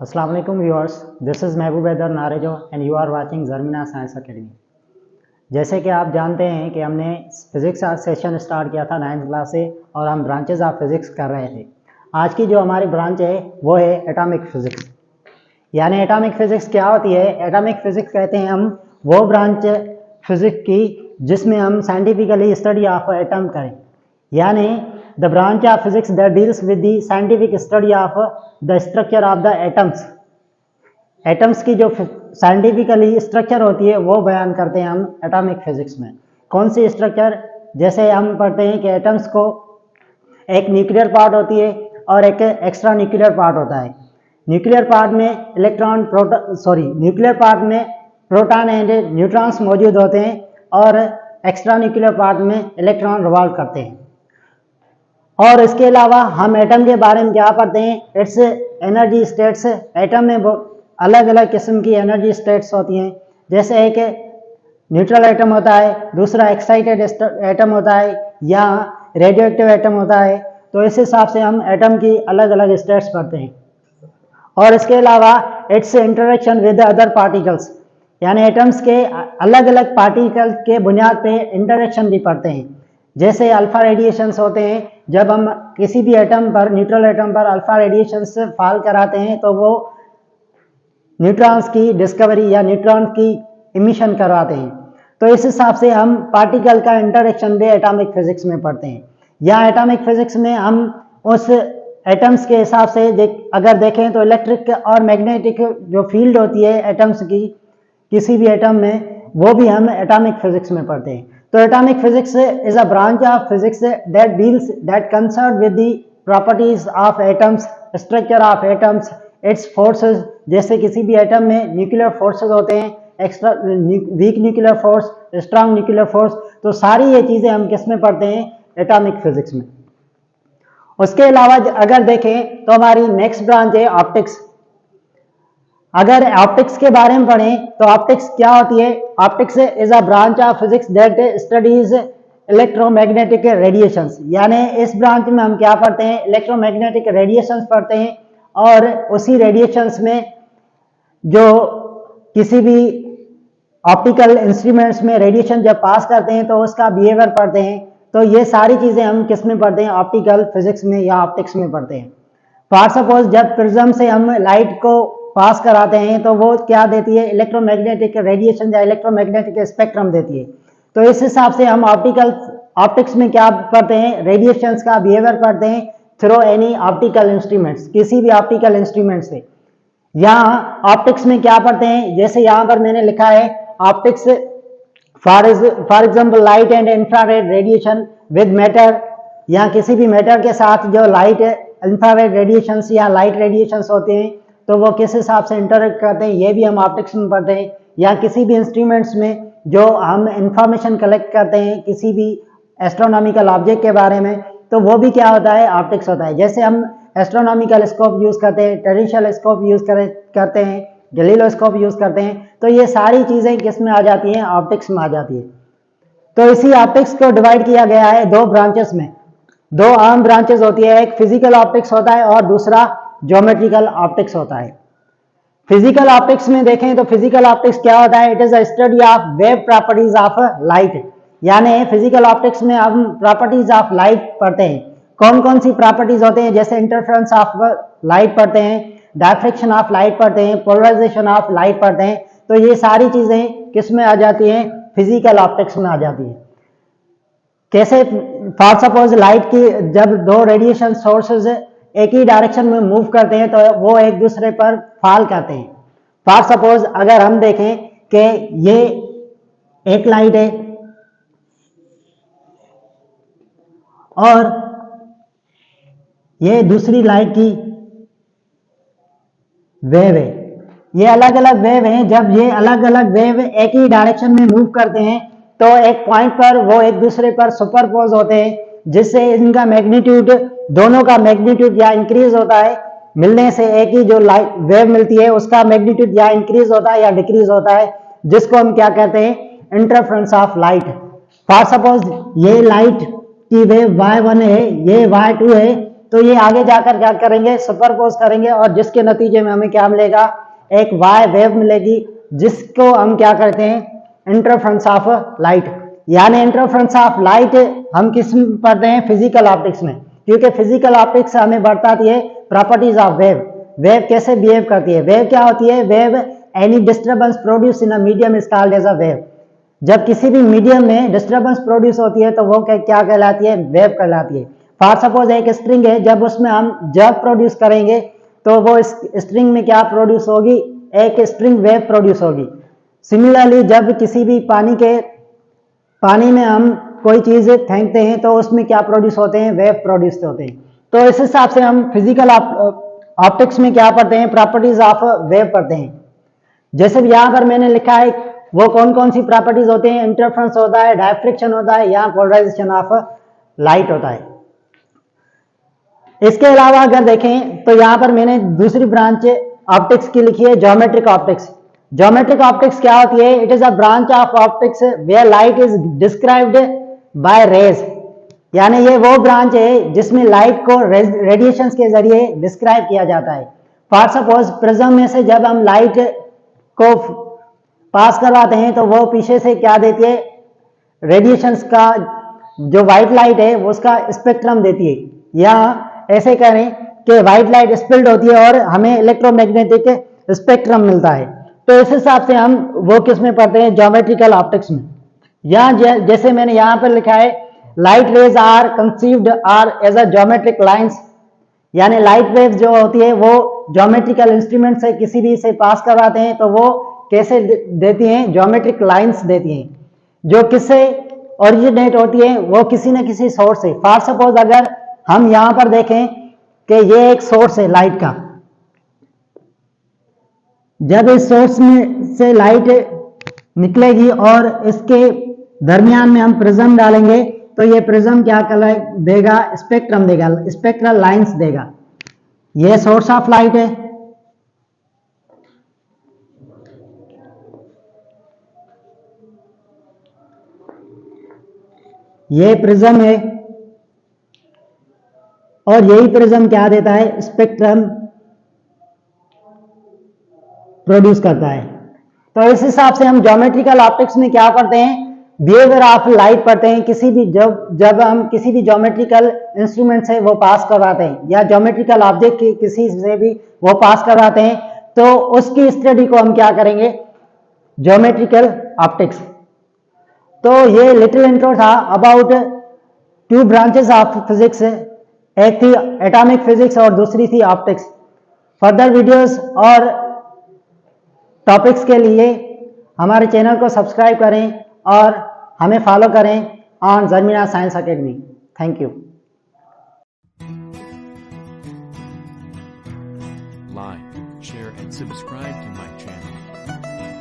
Assalamu alaikum viewers, this is Mehboob Haider Narejo and you are watching Zarmina Science Academy। जैसे कि आप जानते हैं कि हमने फिज़िक्स आज सेशन स्टार्ट किया था 9th क्लास से और हम ब्रांचेज ऑफ फिज़िक्स कर रहे थे। आज की जो हमारी ब्रांच है वो है एटॉमिक फ़िज़िक्स। यानी एटॉमिक फ़िज़िक्स क्या होती है? एटॉमिक फ़िज़िक्स कहते हैं हम वो ब्रांच फिज़िक्स की जिसमें हम साइंटिफिकली स्टडी ऑफ एटम करें। यानी the branch of physics that deals with the scientific study of the structure of the atoms। Atoms की जो साइंटिफिकली स्ट्रक्चर होती है वो बयान करते हैं हम एटॉमिक फिजिक्स में। कौन सी स्ट्रक्चर? जैसे हम पढ़ते हैं कि एटम्स को एक न्यूक्लियर पार्ट होती है और एक एक्स्ट्रा न्यूक्लियर पार्ट होता है। न्यूक्लियर पार्ट में न्यूक्लियर पार्ट में प्रोटॉन एंड न्यूट्रॉन्स मौजूद होते हैं और एक्स्ट्रा न्यूक्लियर पार्ट में इलेक्ट्रॉन रिवॉल्व करते हैं। और इसके अलावा हम एटम के बारे में क्या पढ़ते हैं? It's energy states. एटम में अलग अलग किस्म की एनर्जी स्टेट्स होती हैं। जैसे एक न्यूट्रल एटम होता है, दूसरा एक्साइटेड एटम होता है या रेडियोएक्टिव एटम होता है। तो इस हिसाब से हम एटम की अलग अलग स्टेट्स पढ़ते हैं। और इसके अलावा it's interaction with other particles, यानी एटम्स के अलग अलग पार्टिकल के बुनियाद पे इंटरेक्शन भी पढ़ते हैं। जैसे अल्फा रेडिएशंस होते हैं, जब हम किसी भी एटम पर, न्यूट्रल एटम पर अल्फा रेडिएशंस फॉल कराते हैं तो वो न्यूट्रॉन्स की डिस्कवरी या न्यूट्रॉन की इमिशन करवाते हैं। तो इस हिसाब से हम पार्टिकल का इंटरेक्शन भी एटॉमिक फिजिक्स में पढ़ते हैं। या एटॉमिक फिजिक्स में हम उस एटम्स के हिसाब से अगर देखें तो इलेक्ट्रिक और मैग्नेटिक जो फील्ड होती है एटम्स की किसी भी एटम में, वो भी हम एटॉमिक फिजिक्स में पढ़ते हैं। तो atomic physics is a branch of physics that concern with the properties of atoms, structure of atoms, it's forces. जैसे किसी भी एटम में न्यूक्लियर फोर्सेस होते हैं, extra weak nuclear force, strong nuclear force. तो सारी ये चीजें हम किस में पढ़ते हैं? एटॉमिक फिजिक्स में। उसके अलावा अगर देखें तो हमारी नेक्स्ट ब्रांच है ऑप्टिक्स। अगर ऑप्टिक्स के बारे में पढ़ें तो ऑप्टिक्स क्या होती है? Optics is a branch of physics that studies electromagnetic radiations. यानी इस ब्रांच में हम क्या पढ़ते हैं? इलेक्ट्रोमैग्नेटिक रेडिएशंस पढ़ते हैं। और उसी रेडिएशंस में जो किसी भी ऑप्टिकल इंस्ट्रूमेंट्स में रेडिएशन जब पास करते हैं तो उसका बिहेवियर पढ़ते हैं। तो ये सारी चीजें हम किस में पढ़ते हैं? ऑप्टिकल फिजिक्स में या ऑप्टिक्स में पढ़ते हैं। फॉर सपोज जब प्रिज्म से हम लाइट को पास कराते हैं तो वो क्या देती है? इलेक्ट्रोमैग्नेटिक रेडिएशन या इलेक्ट्रोमैग्नेटिक स्पेक्ट्रम देती है। तो इस हिसाब से हम ऑप्टिक्स में क्या पढ़ते हैं? रेडिएशंस का बिहेवियर पढ़ते हैं थ्रू एनी ऑप्टिकल इंस्ट्रूमेंट्स, किसी भी ऑप्टिकल इंस्ट्रूमेंट से। यहाँ ऑप्टिक्स में क्या पढ़ते हैं? जैसे यहाँ पर मैंने लिखा है optics for example light and infrared radiation with matter. यहाँ किसी भी मैटर के साथ जो लाइट इंफ्रारेड रेडिएशंस या लाइट रेडिएशंस होते हैं तो वो किस हिसाब से इंटरेक्ट करते हैं, ये भी हम ऑप्टिक्स में पढ़ते हैं। या किसी भी इंस्ट्रूमेंट्स में जो हम इंफॉर्मेशन कलेक्ट करते हैं किसी भी एस्ट्रोनॉमिकल ऑब्जेक्ट के बारे में, तो वो भी क्या होता है? ऑप्टिक्स होता है। जैसे हम एस्ट्रोनॉमिकल स्कोप यूज करते हैं, टेरेस्ट्रियल स्कोप यूज करते हैं, गैलीलियोस्कोप यूज करते हैं। तो ये सारी चीजें किस में आ जाती हैं? ऑप्टिक्स में आ जाती है। तो इसी ऑप्टिक्स को डिवाइड किया गया है दो ब्रांचेस में। दो आम ब्रांचेस होती है, एक फिजिकल ऑप्टिक्स होता है और दूसरा ज्योमेट्रिकल ऑप्टिक्स होता है। फिजिकल ऑप्टिक्स में देखें तो फिजिकल ऑप्टिक्स क्या होता है? It is a study of wave properties of light. यानी फिजिकल ऑप्टिक्स में हम प्रॉपर्टीज ऑफ लाइट पढ़ते हैं। कौन कौन सी प्रॉपर्टीज होते हैं? जैसे इंटरफेरेंस ऑफ लाइट पढ़ते हैं, डायफ्रेक्शन ऑफ लाइट पढ़ते हैं, पोलराइजेशन ऑफ लाइट पढ़ते हैं। तो ये सारी चीजें किस में आ जाती हैं? फिजिकल ऑप्टिक्स में आ जाती है। कैसे? फॉर सपोज लाइट की जब दो रेडिएशन सोर्सेज एक ही डायरेक्शन में मूव करते हैं तो वो एक दूसरे पर फॉल करते हैं। फॉर सपोज अगर हम देखें कि ये एक लाइट है और ये दूसरी लाइट की वेव है, ये अलग अलग वेव हैं। जब ये अलग अलग वेव एक ही डायरेक्शन में मूव करते हैं तो एक पॉइंट पर वो एक दूसरे पर सुपरपोज होते हैं, जिससे इनका मैग्नीट्यूड, दोनों का मैग्नीट्यूड या इंक्रीज होता है। मिलने से एक ही जो लाइट वेव मिलती है उसका मैग्नीट्यूड या इंक्रीज होता है या डिक्रीज होता है, जिसको हम क्या कहते हैं? Interference of light. For suppose ये लाइट की वेव y1 है, ये y2 है, तो ये आगे जाकर क्या करेंगे, सुपरपोज करेंगे और जिसके नतीजे में हमें क्या मिलेगा, एक वाई वेव मिलेगी, जिसको हम क्या करते हैं, इंटरफेरेंस ऑफ लाइट। यानी इंटरफेरेंस ऑफ लाइट हम किस में पढ़ते हैं, फिजिकल ऑप्टिक्स में, क्योंकि फिजिकल ऑप्टिक्स से हमें बताती है प्रॉपर्टीज ऑफ वेव। वेव कैसे बिहेव करती है, वेव क्या होती है, wave any disturbance produce in a medium is called as a wave. जब किसी भी मीडियम में डिस्टर्बेंस प्रोड्यूस होती है तो वो क्या कहलाती है, वेव कहलाती है। फॉर सपोज एक स्ट्रिंग है, जब उसमें हम जर्क प्रोड्यूस करेंगे तो वो इस स्ट्रिंग में क्या प्रोड्यूस होगी, एक स्ट्रिंग वेव प्रोड्यूस होगी। सिमिलरली जब किसी भी पानी में हम कोई चीज फेंकते हैं तो उसमें क्या प्रोड्यूस होते हैं, वेव प्रोड्यूस होते हैं। तो इस हिसाब से हम फिजिकल ऑप्टिक्स में क्या पढ़ते हैं, प्रॉपर्टीज ऑफ वेव पढ़ते हैं। जैसे यहाँ पर मैंने लिखा है वो कौन कौन सी प्रॉपर्टीज होते हैं, इंटरफेरेंस होता है, डायफ्रैक्शन होता है, या पोलराइजेशन ऑफ लाइट होता है। इसके अलावा अगर देखें तो यहाँ पर मैंने दूसरी ब्रांच ऑप्टिक्स की लिखी है, ज्योमेट्रिक ऑप्टिक्स। ज्योमेट्रिक ऑप्टिक्स क्या होती है, it is a branch of optics where light is described by rays. यानी ये वो ब्रांच है जिसमें लाइट को रेडिएशंस के जरिए डिस्क्राइब किया जाता है। फॉर सपोज प्रिज्म में से जब हम लाइट को पास करवाते हैं तो वो पीछे से क्या देती है, रेडिएशंस का जो व्हाइट लाइट है वो उसका स्पेक्ट्रम देती है, या ऐसे करें कि व्हाइट लाइट स्पिल्ड होती है और हमें इलेक्ट्रोमैग्नेटिक स्पेक्ट्रम मिलता है। तो इस हिसाब से हम वो किस में पढ़ते हैं, ज्योमेट्रिकल ऑप्टिक्स में। यहाँ जैसे मैंने यहाँ पर लिखा है, light rays are conceived are as a geometric lines. यानी लाइट वेव जो होती है वो ज्योमेट्रिकल इंस्ट्रूमेंट से किसी भी से पास करवाते हैं तो वो कैसे देती हैं, ज्योमेट्रिक लाइंस देती हैं, जो किससे ओरिजिनेट होती है, वो किसी न किसी सोर्स से। फॉर सपोज अगर हम यहाँ पर देखें कि ये एक सोर्स है लाइट का, जब इस सोर्स में से लाइट निकलेगी और इसके दरमियान में हम प्रिज्म डालेंगे तो ये प्रिज्म क्या कलर देगा, स्पेक्ट्रम देगा, स्पेक्ट्रल लाइंस देगा। ये सोर्स ऑफ लाइट है, ये प्रिज्म है, और यही प्रिज्म क्या देता है, स्पेक्ट्रम प्रोड्यूस करता है। तो इस हिसाब से हम ज्योमेट्रिकल ऑप्टिक्स में क्या पढ़ते हैं, बिहेवियर ऑफ लाइट पढ़ते हैं। किसी भी जब हम किसी भी ज्योमेट्रिकल इंस्ट्रूमेंट से वो पास करवाते हैं या ज्योमेट्रिकल ऑब्जेक्ट किसी से भी वो पास करवाते हैं तो उसकी स्टडी को हम क्या करेंगे, ज्योमेट्रिकल ऑप्टिक्स। तो ये लिटिल इंट्रो था about two branches of physics, एक थी एटॉमिक फिजिक्स और दूसरी थी ऑप्टिक्स। फर्दर वीडियोस और टॉपिक्स के लिए हमारे चैनल को सब्सक्राइब करें और हमें फॉलो करें on Germina science academy. Thank you. Like, share and subscribe to my channel.